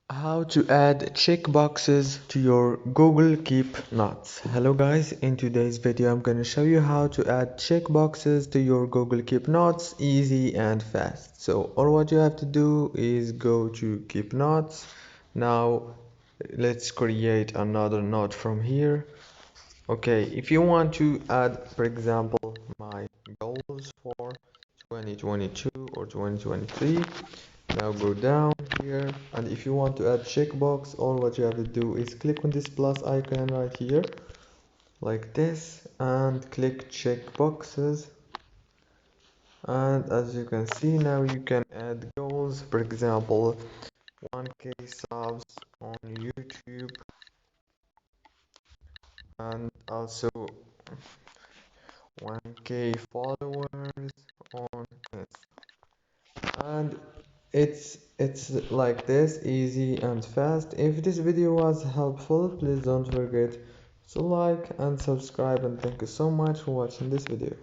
How to add checkboxes to your Google Keep Notes. Hello guys, in today's video I'm going to show you how to add checkboxes to your Google Keep Notes easy and fast. So all what you have to do is go to Keep Notes. Now let's create another note from here. Okay, if you want to add, for example, my goals for 2022 or 2023, now go down here, and if you want to add checkbox, all what you have to do is click on this plus icon right here, like this, and click checkboxes. And as you can see, now you can add goals, for example, 1k subs on YouTube, and also 1k followers on Insta. And it's like this, easy and fast. If this video was helpful, please don't forget to like and subscribe, and thank you so much for watching this video.